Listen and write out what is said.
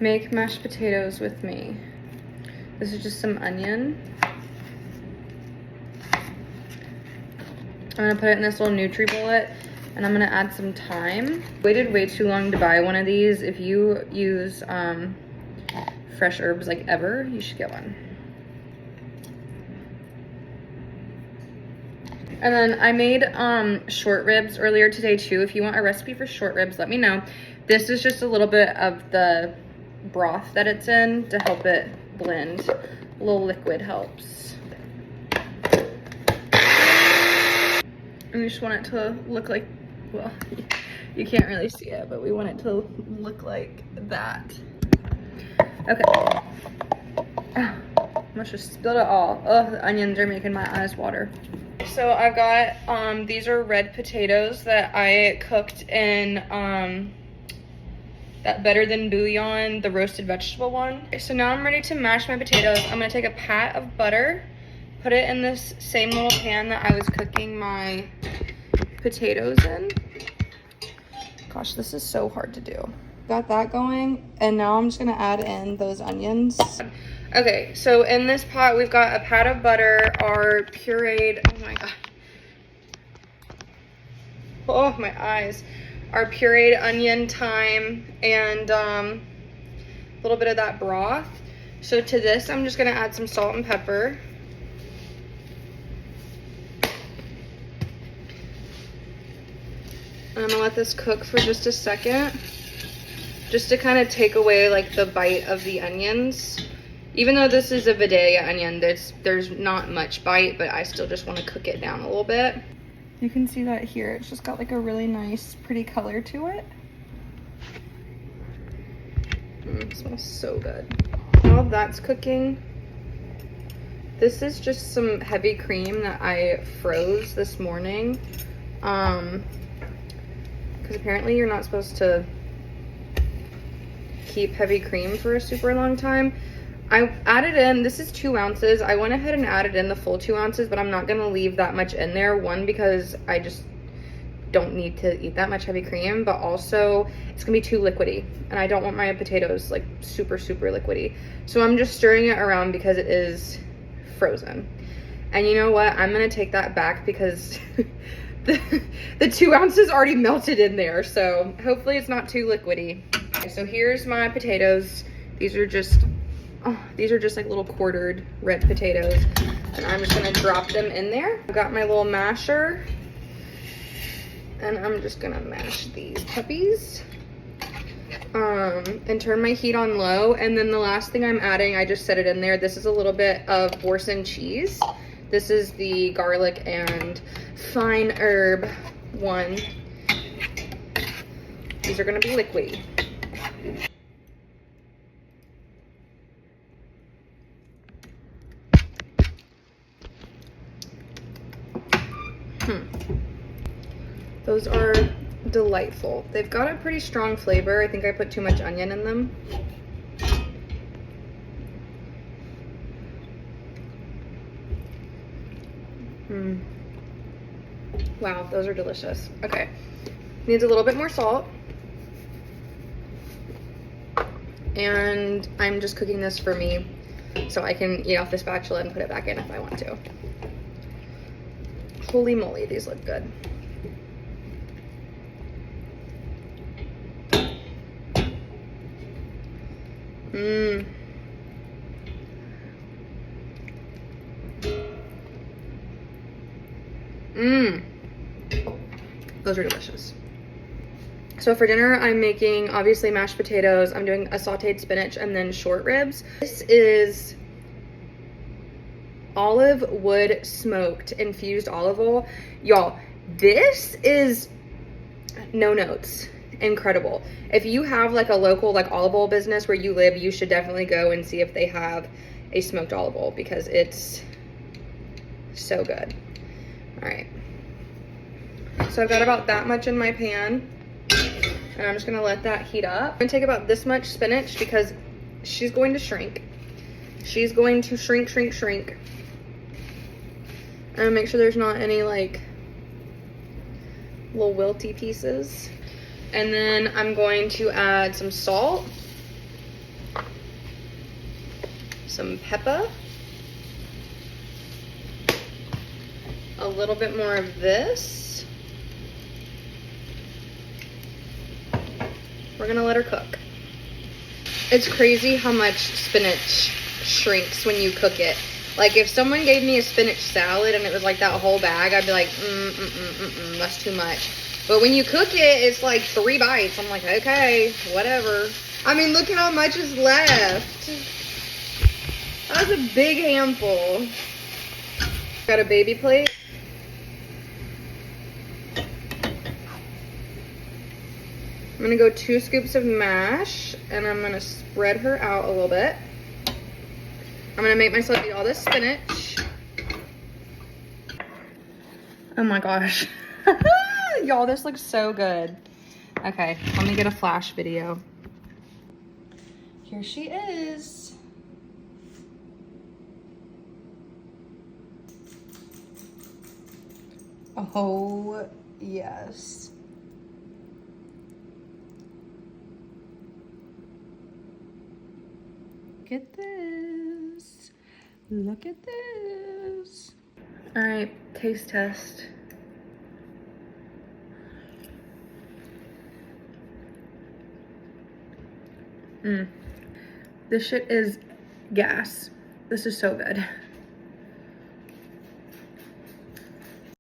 Make mashed potatoes with me. This is just some onion. I'm gonna put it in this little NutriBullet, and I'm gonna add some thyme. Waited way too long to buy one of these. If you use fresh herbs like ever, you should get one. And then I made short ribs earlier today too. If you want a recipe for short ribs, let me know. This is just a little bit of the broth that it's in to help it blend. A little liquid helps. And we just want it to look like, well, you can't really see it, but we want it to look like that. Okay. Let's just spill it all. Oh, the onions are making my eyes water. So I've got, these are red potatoes that I cooked in that Better Than Bouillon, the roasted vegetable one. So now I'm ready to mash my potatoes. I'm gonna take a pat of butter, put it in this same little pan that I was cooking my potatoes in. Gosh, this is so hard to do. Got that going, and now I'm just gonna add in those onions. Okay, so in this pot, we've got a pat of butter, our pureed, oh my God. Oh, my eyes. Our pureed onion, thyme, and a little bit of that broth. So to this, I'm just gonna add some salt and pepper. And I'm gonna let this cook for just a second, just to kind of take away like the bite of the onions. Even though this is a Vidalia onion, there's not much bite, but I still just want to cook it down a little bit. You can see that here. It's just got like a really nice, pretty color to it. It smells so good. While that's cooking, this is just some heavy cream that I froze this morning. Because apparently you're not supposed to keep heavy cream for a super long time. I added in, this is 2 ounces. I went ahead and added in the full 2 ounces, but I'm not gonna leave that much in there. One, because I just don't need to eat that much heavy cream, but also it's gonna be too liquidy, and I don't want my potatoes like super, super liquidy. So I'm just stirring it around because it is frozen. And you know what? I'm gonna take that back because the 2 ounces already melted in there. So hopefully it's not too liquidy. Okay, so here's my potatoes. These are just like little quartered red potatoes, and I'm just gonna drop them in there. I've got my little masher, and I'm just gonna mash these puppies, and turn my heat on low. And then the last thing I'm adding, I just set it in there. This is a little bit of Boursin cheese. This is the garlic and fine herb one. These are gonna be liquidy. Those are delightful. They've got a pretty strong flavor. I think I put too much onion in them. Wow, those are delicious. Okay, needs a little bit more salt. And I'm just cooking this for me so I can eat off the spatula and put it back in if I want to. Holy moly, these look good. Those are delicious. So for dinner, I'm making obviously mashed potatoes. I'm doing a sauteed spinach and then short ribs. This is olive wood smoked infused olive oil. Y'all, this is no notes. Incredible. If you have like a local like olive oil business where you live, you should definitely go and see if they have a smoked olive oil because it's so good. All right. So I've got about that much in my pan, and I'm just gonna let that heat up. I'm gonna take about this much spinach because she's going to shrink. She's going to shrink, shrink, shrink. And make sure there's not any like little wilty pieces. And then I'm going to add some salt. some pepper, a little bit more of this. We're gonna let her cook. It's crazy how much spinach shrinks when you cook it. Like if someone gave me a spinach salad and it was like that whole bag, I'd be like, that's too much. But when you cook it, it's like 3 bites. I'm like, okay, whatever. I mean, look at how much is left. That's a big handful. Got a baby plate. I'm gonna go 2 scoops of mash, and I'm gonna spread her out a little bit. I'm gonna make myself eat all this spinach. Oh my gosh. Y'all, this looks so good. Okay, let me get a flash video. Here she is. Oh, yes. Look at this. Look at this. All right, taste test. This shit is gas. This is so good.